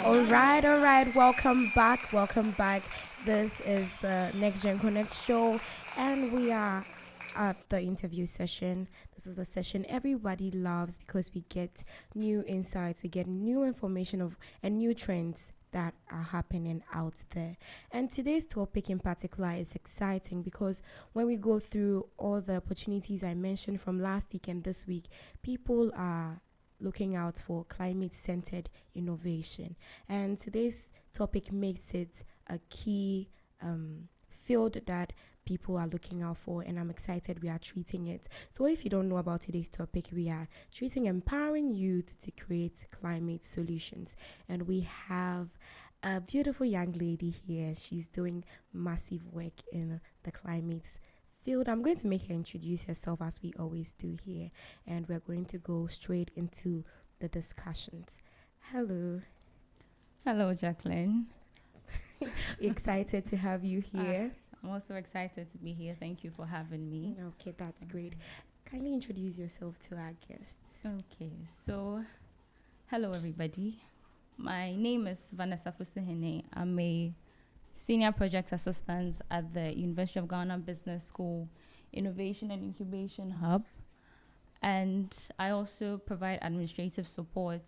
All right. Welcome back. Welcome back. This is the Next Gen Connect show, and we are at the interview session. This is the session everybody loves because we get new insights, we get new information of and new trends that are happening out there. And today's topic in particular is exciting because when we go through all the opportunities I mentioned from last week and this week, people are looking out for climate centered innovation. And today's topic makes it a key field that people are looking out for, and I'm excited we are treating it. So, if you don't know about today's topic, we are treating empowering youth to create climate solutions. And we have a beautiful young lady here. She's doing massive work in the climate field. I'm going to make her introduce herself as we always do here, and we're going to go straight into the discussions. Hello. Hello, Jacqueline. Excited to have you here. I'm also excited to be here. Thank you for having me. Okay, that's great. Kindly introduce yourself to our guests. Okay, so hello, everybody. My name is Vanessa Fusihene. I'm a senior project assistant at the University of Ghana Business School Innovation and Incubation Hub. And I also provide administrative support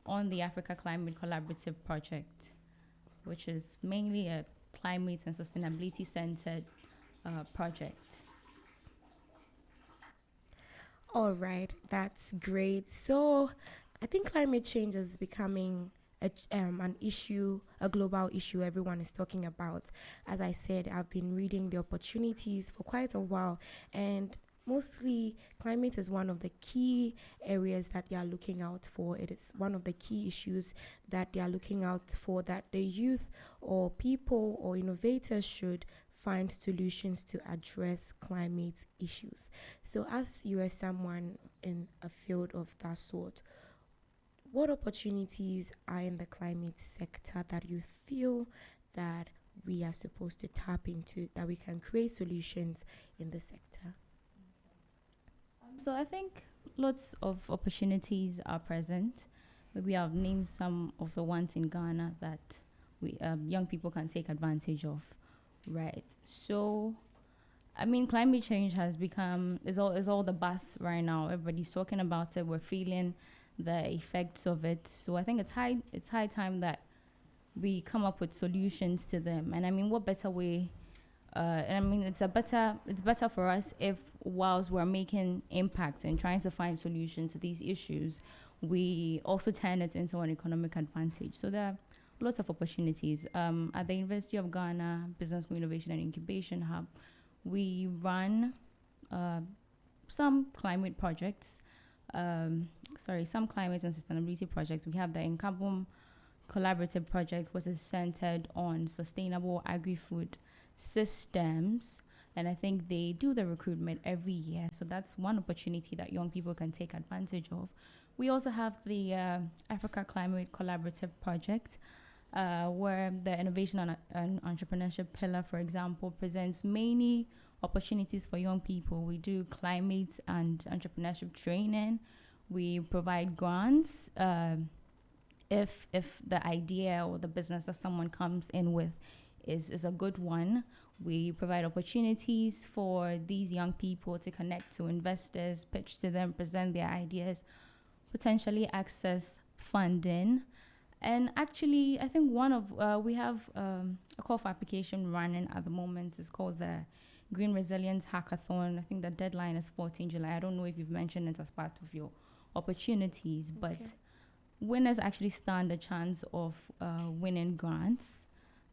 on the Africa Climate Collaborative Project, which is mainly a climate and sustainability centered project. All right, that's great. So, I think climate change is becoming an issue, a global issue everyone is talking about. As I said, I've been reading the opportunities for quite a while, and mostly climate is one of the key areas that they are looking out for. It is one of the key issues that they are looking out for, that the youth or people or innovators should find solutions to address climate issues. So, as you are someone in a field of that sort, what opportunities are in the climate sector that you feel that we are supposed to tap into, that we can create solutions in the sector? So I think lots of opportunities are present. Maybe I've named some of the ones in Ghana that we young people can take advantage of, right? So, I mean, climate change has become is all the buzz right now. Everybody's talking about it. We're feeling the effects of it. So I think it's high time that we come up with solutions to them. And I mean, what better way? And I mean, it's better for us if whilst we're making impact and trying to find solutions to these issues, we also turn it into an economic advantage. So there are lots of opportunities. At the University of Ghana Business School Innovation and Incubation Hub, we run some climate projects. Some climate and sustainability projects. We have the Incabum Collaborative Project, which is centered on sustainable agri-food systems. And I think they do the recruitment every year. So that's one opportunity that young people can take advantage of. We also have the Africa Climate Collaborative Project, where the innovation and entrepreneurship pillar, for example, presents many opportunities for young people. We do climate and entrepreneurship training. We provide grants if the idea or the business that someone comes in with is a good one. We provide opportunities for these young people to connect to investors, pitch to them, present their ideas, potentially access funding. And actually, I think we have a call for application running at the moment. It's called the Green Resilience Hackathon. I think the deadline is 14 July. I don't know if you've mentioned it as part of your opportunities, but winners actually stand a chance of winning grants.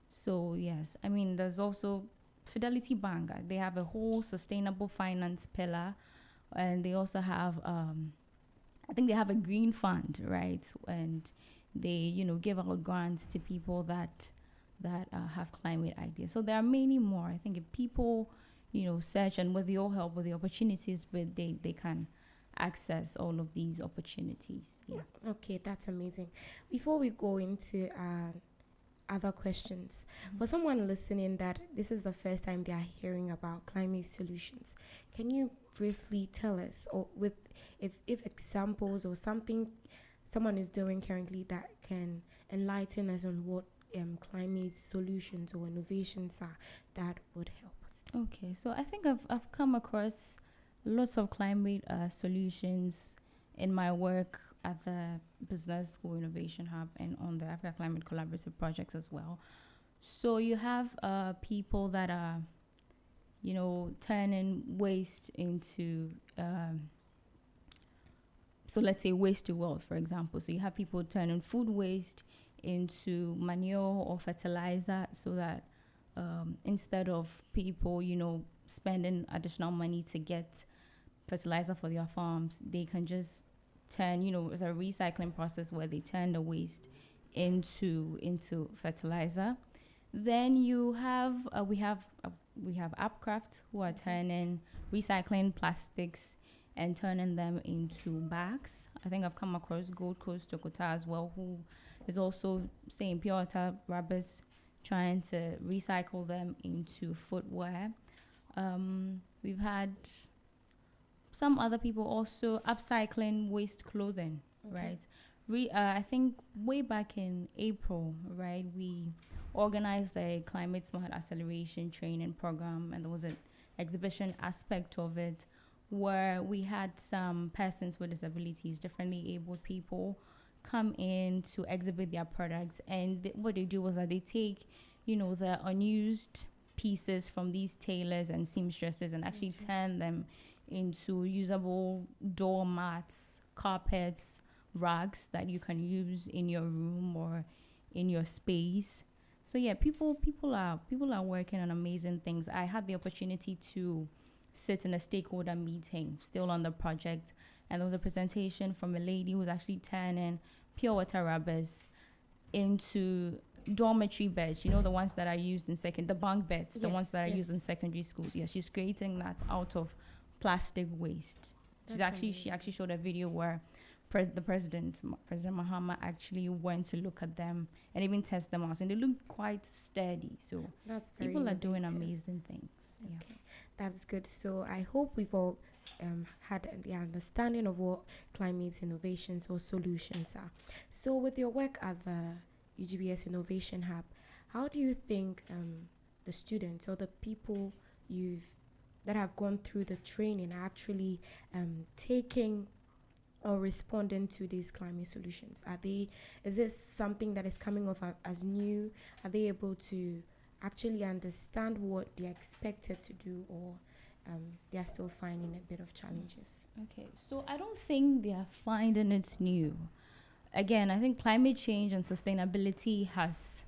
So yes, I mean, there's also Fidelity Bank. They have a whole sustainable finance pillar, and they also have, I think they have a green fund, right? And they, give out grants to people that have climate ideas. So there are many more. I think if people, search, and with your help, with the opportunities, but they can access all of these opportunities. Yeah. Okay, that's amazing. Before we go into other questions, for someone listening that this is the first time they are hearing about climate solutions, can you briefly tell us, or with if examples or something someone is doing currently that can enlighten us on what climate solutions or innovations are that would help us? Okay, so I think I've come across lots of climate solutions in my work at the Business School Innovation Hub and on the Africa Climate Collaborative projects as well. So you have people that are, turning waste into, so let's say waste to wealth, for example. So you have people turning food waste into manure or fertilizer so that instead of people, spending additional money to get fertilizer for their farms, they can just turn, it's a recycling process where they turn the waste into fertilizer. Then you have we have Upcraft, who are turning recycling plastics and turning them into bags. I think I've come across Gold Coast Tokota as well, who is also saying pure water rubbers, trying to recycle them into footwear. We've had some other people also upcycling waste clothing, right? I think way back in April, right, we organized a climate smart acceleration training program, and there was an exhibition aspect of it where we had some persons with disabilities, differently abled people, come in to exhibit their products. And what they do was that they take, the unused pieces from these tailors and seamstresses and actually turn them into usable doormats, carpets, rugs that you can use in your room or in your space. So yeah, people are working on amazing things. I had the opportunity to sit in a stakeholder meeting still on the project, and there was a presentation from a lady who was actually turning pure water rubbers into dormitory beds, the ones that are used in the bunk beds, the ones that are used in secondary schools. Yeah, she's creating that out of plastic waste. She actually showed a video where President Mahama actually went to look at them and even test them out, and they look quite sturdy. So people are doing amazing things. Okay, yeah. That's good. So I hope we've all had the understanding of what climate innovations or solutions are. So with your work at the UGBS Innovation Hub, how do you think the students or the people that have gone through the training are actually taking or responding to these climate solutions? Is this something that is coming off as new? Are they able to actually understand what they're expected to do, or they're still finding a bit of challenges? Okay, so I don't think they're finding it new. Again, I think climate change and sustainability has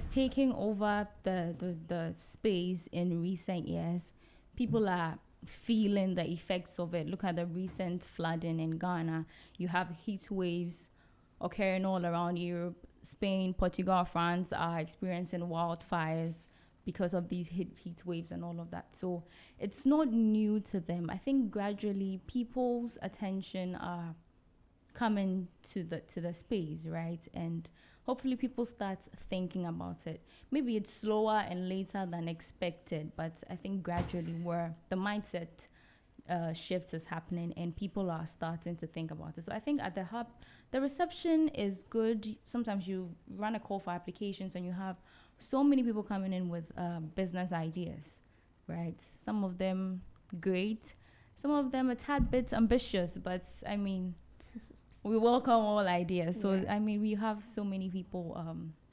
taken over the space in recent years. People are feeling the effects of it. Look at the recent flooding in Ghana. You have heat waves occurring all around Europe. Spain, Portugal, France are experiencing wildfires because of these heat waves and all of that. So it's not new to them. I think gradually people's attention are coming to the space, right? And hopefully people start thinking about it. Maybe it's slower and later than expected, but I think gradually where the mindset shifts is happening and people are starting to think about it. So I think at the hub, the reception is good. Sometimes you run a call for applications and you have so many people coming in with business ideas, right? Some of them great, some of them a tad bit ambitious, but I mean, we welcome all ideas. So yeah. I mean, we have so many people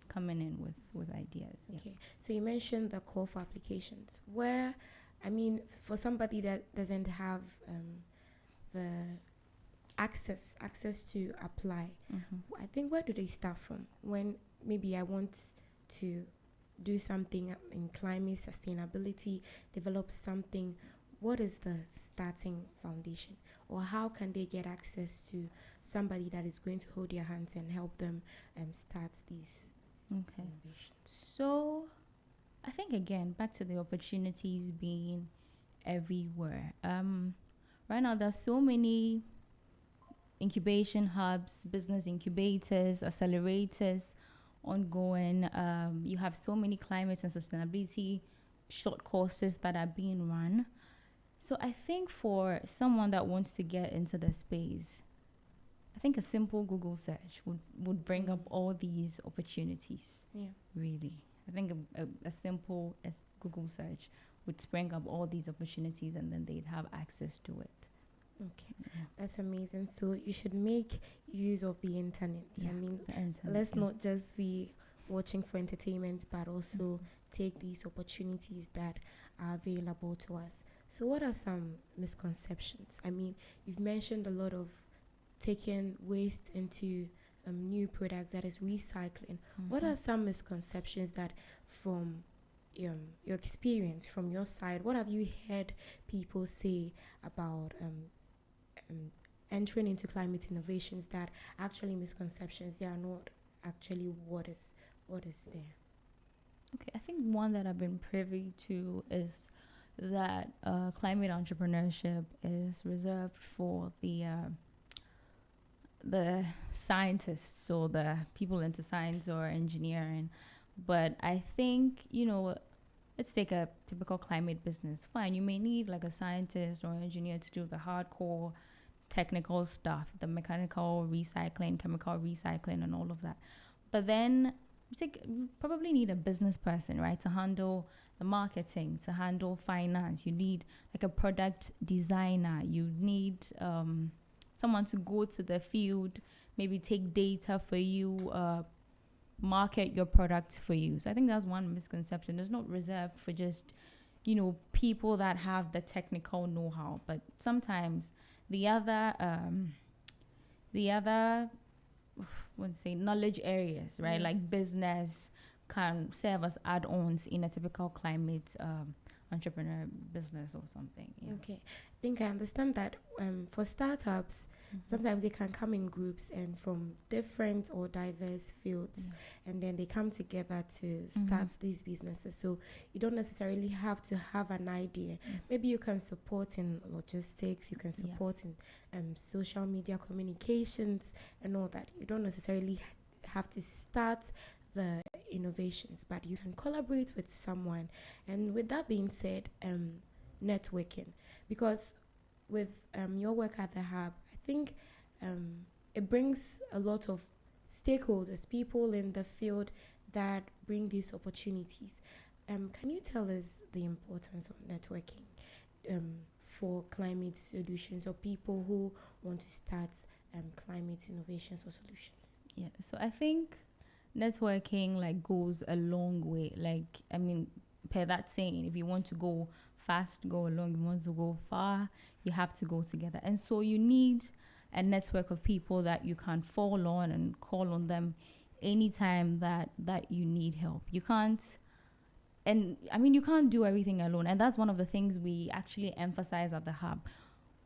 coming in with ideas. Okay, so you mentioned the call for applications. Where, I mean, for somebody that doesn't have the access to apply, I think where do they start from? When maybe I want to do something in climate sustainability, develop something, what is the starting foundation? Or how can they get access to somebody that is going to hold their hands and help them start these innovations? So I think, again, back to the opportunities being everywhere. Right now, there's so many incubation hubs, business incubators, accelerators ongoing. You have so many climate and sustainability short courses that are being run. So I think for someone that wants to get into the space, I think a simple Google search would bring up all these opportunities. Yeah. Really, I think a simple as Google search would spring up all these opportunities, and then they'd have access to it. Okay, Yeah. that's amazing. So you should make use of the internet. Yeah, I mean, the internet, let's yeah. not just be watching for entertainment, but also take these opportunities that are available to us. So, what are some misconceptions? I mean, you've mentioned a lot of taking waste into new products, that is recycling. What are some misconceptions that, from your experience, from your side, what have you heard people say about entering into climate innovations that actually misconceptions? They are not actually what is there. Okay, I think one that I've been privy to is that climate entrepreneurship is reserved for the scientists or the people into science or engineering. But I think, let's take a typical climate business. Fine, you may need like a scientist or engineer to do the hardcore technical stuff, the mechanical recycling, chemical recycling, and all of that. But then you probably need a business person, right, to handle the marketing, to handle finance. You need like a product designer. You need someone to go to the field, maybe take data for you, market your product for you. So I think that's one misconception. It's not reserved for just, people that have the technical know-how, but sometimes the other wouldn't say knowledge areas, right? Yeah. Like business can serve as add-ons in a typical climate entrepreneur business or something. Yeah. Okay, I think I understand that for startups, sometimes they can come in groups and from different or diverse fields, and then they come together to start these businesses. So you don't necessarily have to have an idea. Maybe you can support in logistics, you can support in social media communications and all that. You don't necessarily have to start the innovations, but you can collaborate with someone. And with that being said, networking, because with your work at the hub, I think it brings a lot of stakeholders, people in the field that bring these opportunities. Can you tell us the importance of networking for climate solutions, or people who want to start climate innovations or solutions? Yeah, so I think networking like goes a long way. Like, I mean, per that saying, if you want to go fast, go along. If you want to go far, you have to go together. And so you need a network of people that you can fall on and call on them anytime that you need help. You can't, and I mean, you can't do everything alone. And that's one of the things we actually emphasize at the hub.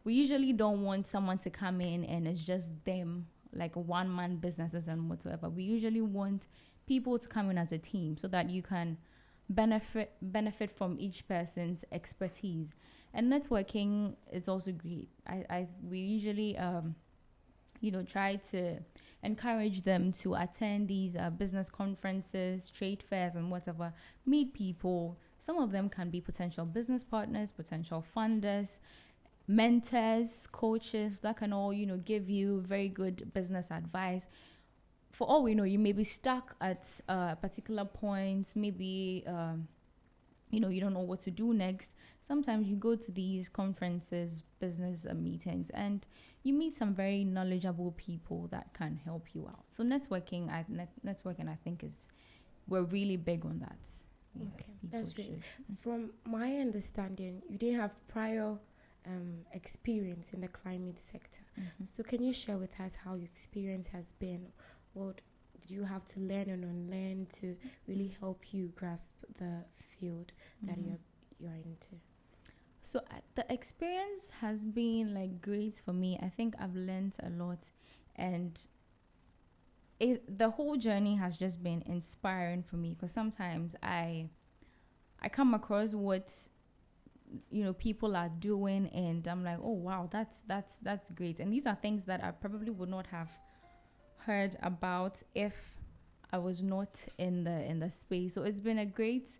We usually don't want someone to come in and it's just them, like one-man businesses and whatsoever. We usually want people to come in as a team so that you can benefit from each person's expertise. And networking is also great. We usually try to encourage them to attend these business conferences, trade fairs, and whatever. Meet people. Some of them can be potential business partners, potential funders, mentors, coaches that can all give you very good business advice. For all we know, you may be stuck at particular points. Maybe you don't know what to do next. Sometimes you go to these conferences, business meetings, and you meet some very knowledgeable people that can help you out. So networking, I think we're really big on that. Yeah, okay, that's great. From my understanding, you didn't have prior experience in the climate sector. So can you share with us how your experience has been? What did you have to learn and unlearn to really help you grasp the field that you're into? So the experience has been like great for me. I think I've learned a lot, and the whole journey has just been inspiring for me, because sometimes I come across what people are doing, and I'm like, oh wow, that's great. And these are things that I probably would not have heard about if I was not in the space. So it's been a great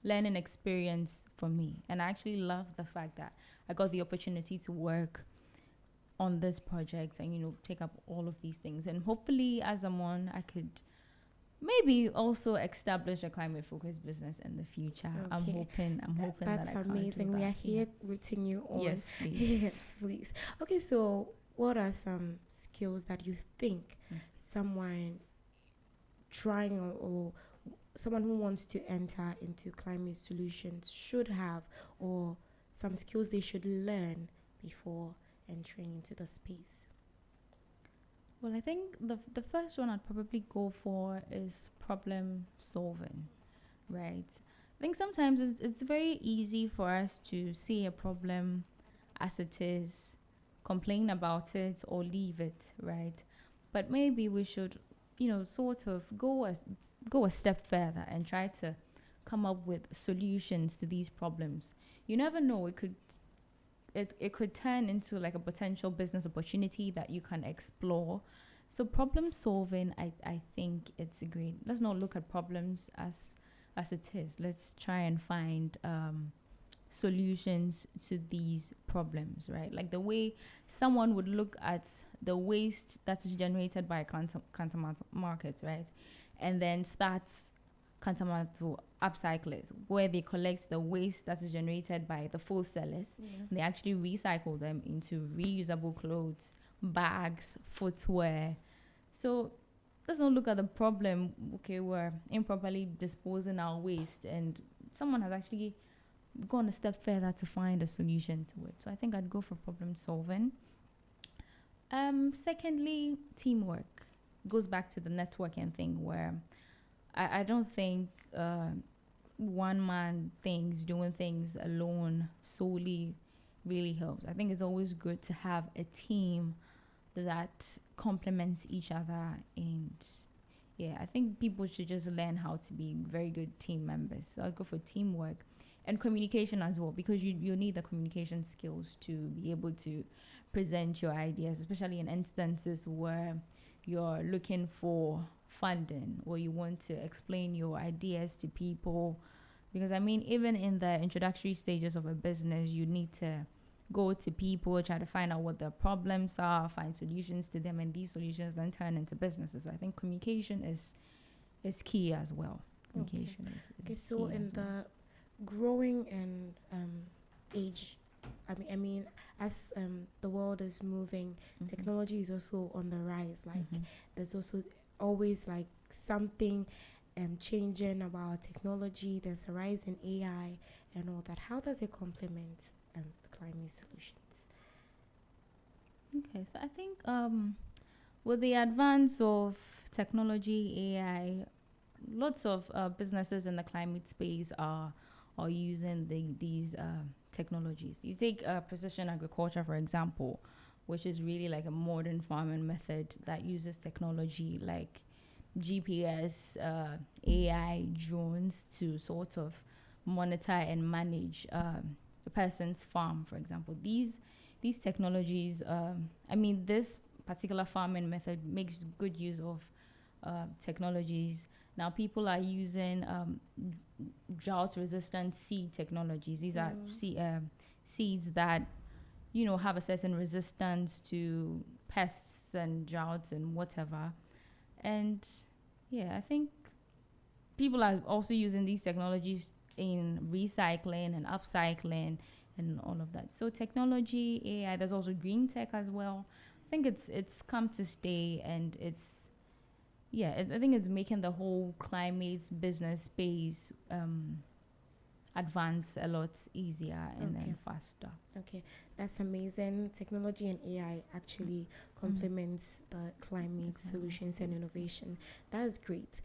learning experience for me, and I actually love the fact that I got the opportunity to work on this project and take up all of these things. And hopefully, as I'm on, I could maybe also establish a climate focused business in the future. I'm Okay. hoping That's that I amazing. can do We that. are here rooting you on. Yes, please. Yes, please. Okay, so what are some skills that you think someone trying or someone who wants to enter into climate solutions should have, or some skills they should learn before entering into the space? Well, I think the first one I'd probably go for is problem solving, right? I think sometimes it's very easy for us to see a problem as it is, complain about it, or leave it, right? But maybe we should, sort of go a step further and try to come up with solutions to these problems. You never know; it could turn into like a potential business opportunity that you can explore. So problem solving, I think it's great. Let's not look at problems as it is. Let's try and find solutions to these problems, right? Like the way someone would look at the waste that is generated by a consumer market, right? And then starts Kantaman to upcyclers, where they collect the waste that is generated by the full sellers. They actually recycle them into reusable clothes, bags, footwear. So let's not look at the problem. Okay, we're improperly disposing our waste, and someone has actually gone a step further to find a solution to it. So I think I'd go for problem solving. Secondly, teamwork goes back to the networking thing, where I don't think one man things, doing things alone solely really helps. I think it's always good to have a team that complements each other. And yeah, I think people should just learn how to be very good team members. So I'd go for teamwork and communication as well, because you need the communication skills to be able to present your ideas, especially in instances where you're looking for funding or you want to explain your ideas to people. Because I mean, even in the introductory stages of a business, you need to go to people, try to find out what their problems are, find solutions to them, and these solutions then turn into businesses. So I think communication is key as well. Communication is so key in as well. the growing and age, I mean, as the world is moving, technology is also on the rise. Like there's also always like something changing about technology. There's a rise in AI and all that. How does it complement the climate solutions? Okay, so I think with the advance of technology, AI, lots of businesses in the climate space are using these technologies. You take precision agriculture, for example, which is really like a modern farming method that uses technology like GPS, AI, drones to sort of monitor and manage a person's farm, for example. These technologies, this particular farming method makes good use of technologies. Now people are using drought-resistant seed technologies. These are seeds that have a certain resistance to pests and droughts and whatever. And yeah, I think people are also using these technologies in recycling and upcycling and all of that. So technology, AI, there's also green tech as well. I think it's come to stay, and I think it's making the whole climate business space advance a lot easier and then faster. Okay, that's amazing. Technology and AI actually complements the climate solutions and innovation. That is great.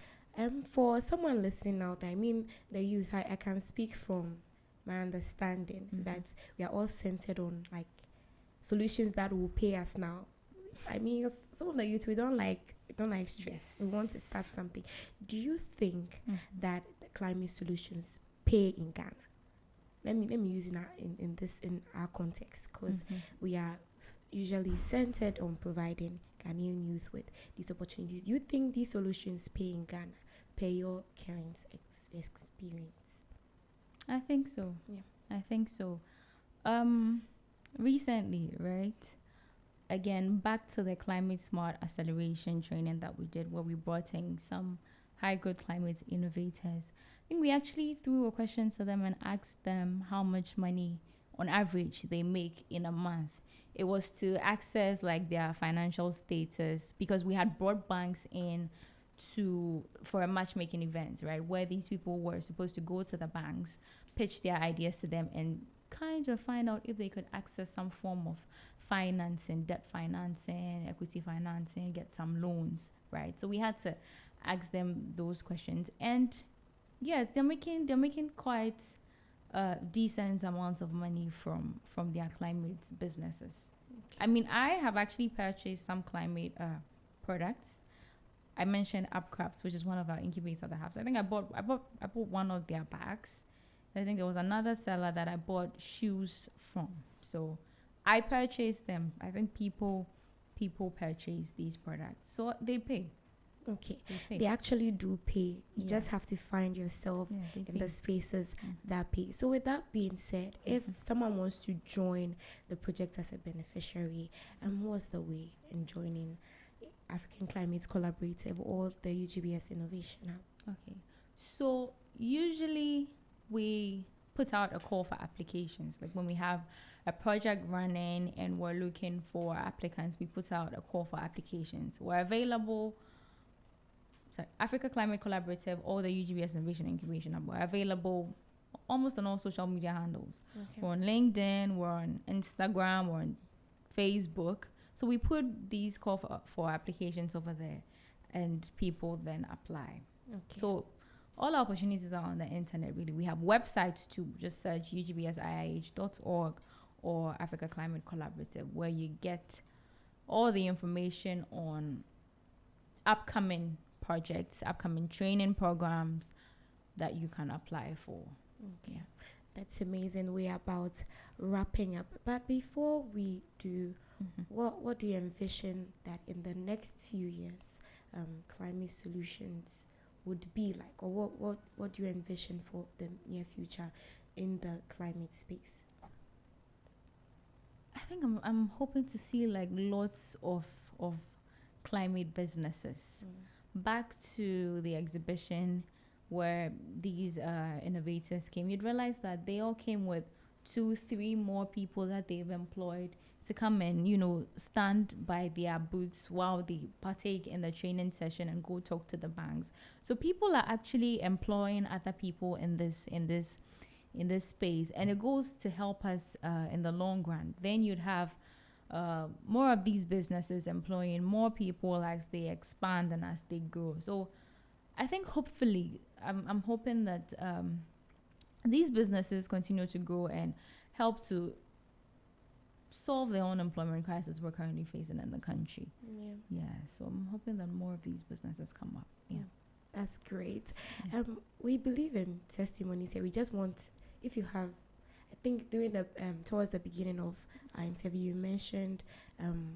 For someone listening out, I mean the youth, I can speak from my understanding that we are all centered on like solutions that will pay us now. I mean, some of the youth, we don't like stress. Yes. We want to start something. Do you think that the climate solutions pay in Ghana? Let me use in our context, because we are usually centered on providing Ghanaian youth with these opportunities. Do you think these solutions pay in Ghana, per your current experience? I think so. Yeah, I think so. Recently, right? again, back to the climate smart acceleration training that we did, where we brought in some high growth climate innovators. I think we actually threw a question to them and asked them how much money on average they make in a month. It was to access like their financial status, because we had brought banks in for a matchmaking event, right, where these people were supposed to go to the banks, pitch their ideas to them, and kind of find out if they could access some form of financing, debt financing, equity financing, get some loans, right? So we had to ask them those questions, and yes, they're making quite decent amounts of money from their climate businesses. Okay. I mean, I have actually purchased some climate products. I mentioned Upcraft, which is one of our incubators that I have. So I think I bought one of their bags. I think there was another seller that I bought shoes from. So I purchased them. I think people purchase these products, so they pay. Okay, they actually do pay. You just have to find yourself in the spaces that pay. So with that being said, if someone wants to join the project as a beneficiary, what's the way in joining African Climate Collaborative or the UGBS Innovation Hub? Okay, so usually we put out a call for applications. Like when we have a project running and we're looking for applicants, we put out a call for applications. We're available. Africa Climate Collaborative or the UGBS Innovation Incubation Hub. We're available almost on all social media handles. Okay. We're on LinkedIn, we're on Instagram, we're on Facebook. So we put these call for applications over there, and people then apply. Okay. So all our opportunities are on the internet, really. We have websites too. Just search ugbsiih.org or Africa Climate Collaborative, where you get all the information on upcoming projects, upcoming training programs that you can apply for. Okay. Yeah. That's amazing. We're about wrapping up. But before we do, what do you envision that in the next few years climate solutions would be like? Or what do you envision for the near future in the climate space? I think I'm hoping to see like lots of climate businesses. Back to the exhibition where these innovators came, you'd realize that they all came with 2-3 more people that they've employed to come and, stand by their booths while they partake in the training session and go talk to the banks. So people are actually employing other people in this space, and it goes to help us in the long run. Then you'd have more of these businesses employing more people as they expand and as they grow. So I think hopefully, I'm hoping that these businesses continue to grow and help to solve the unemployment crisis we're currently facing in the country. Yeah. So I'm hoping that more of these businesses come up. Yeah. That's great. We believe in testimonies here. We just want, if you have, I think during the towards the beginning of our interview, you mentioned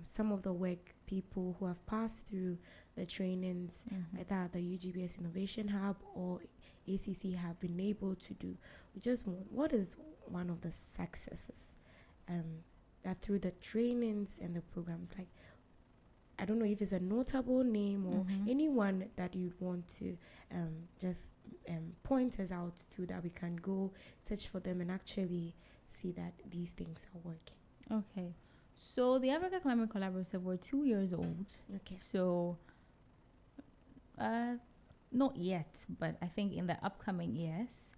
some of the work people who have passed through the trainings either the UGBS Innovation Hub or ACC have been able to do. We just want, what is one of the successes that through the trainings and the programs, like, I don't know if it's a notable name or anyone that you'd want to just point us out to, that we can go search for them and actually see that these things are working. Okay. So the Africa Climate Collaborative, we're 2 years old. Okay. So not yet, but I think in the upcoming years,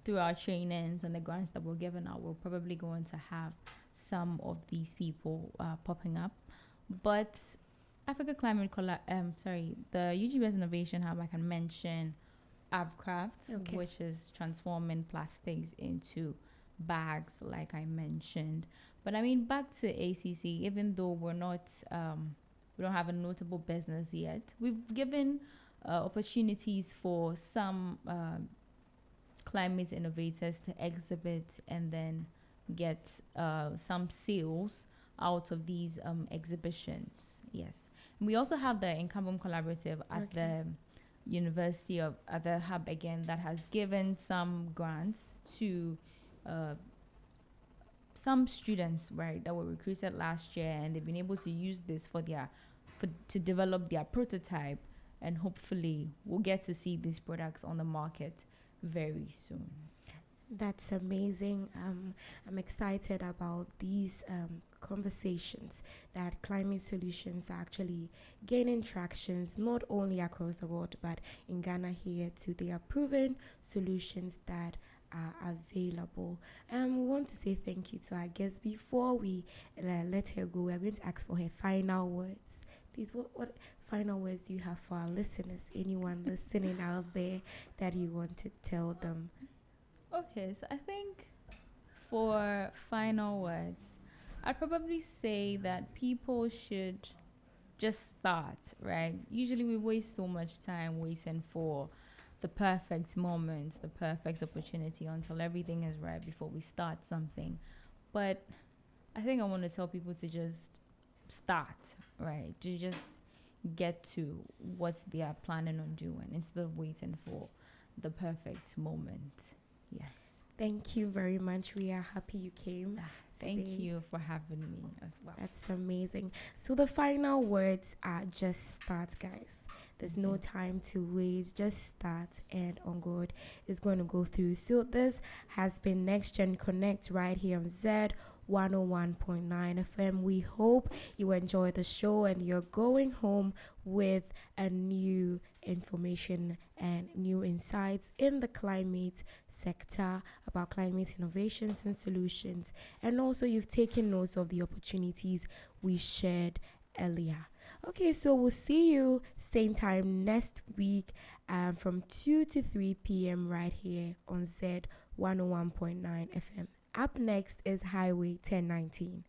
through our trainings and the grants that we're given out, we're probably going to have some of these people popping up. But Africa Climate the UGBS Innovation Hub, I can mention Upcraft, which is transforming plastics into bags, like I mentioned. But I mean, back to ACC, even though we're not, we don't have a notable business yet, we've given opportunities for some climate innovators to exhibit and then get some sales out of these exhibitions. Yes. And we also have the Incubum Collaborative at the University of the Hub again, that has given some grants to some students, right, that were recruited last year, and they've been able to use this to develop their prototype, and hopefully we'll get to see these products on the market very soon. That's amazing. I'm excited about these conversations that climate solutions are actually gaining tractions not only across the world but in Ghana here too. They are proven solutions that are available. We want to say thank you to our guest. Before we let her go, we're going to ask for her final words. Please, what final words do you have for our listeners? Anyone listening out there that you want to tell them? Okay, so I think for final words, I'd probably say that people should just start, right? Usually we waste so much time waiting for the perfect moment, the perfect opportunity until everything is right before we start something. But I think I want to tell people to just start, right? To just get to what they are planning on doing instead of waiting for the perfect moment. Yes. Thank you very much. We are happy you came. Thank today. you for having me as well. That's amazing. So the final words are just start, guys. There's no time to wait. Just start, and on God is going to go through. So this has been Next Gen Connect right here on Z 101.9 FM. We hope you enjoy the show and you're going home with a new information and new insights in the climate sector about climate innovations and solutions. And also you've taken notes of the opportunities we shared earlier. Okay, so we'll see you same time next week from 2 to 3 p.m. right here on Z 101.9 FM. Up next is Highway 1019.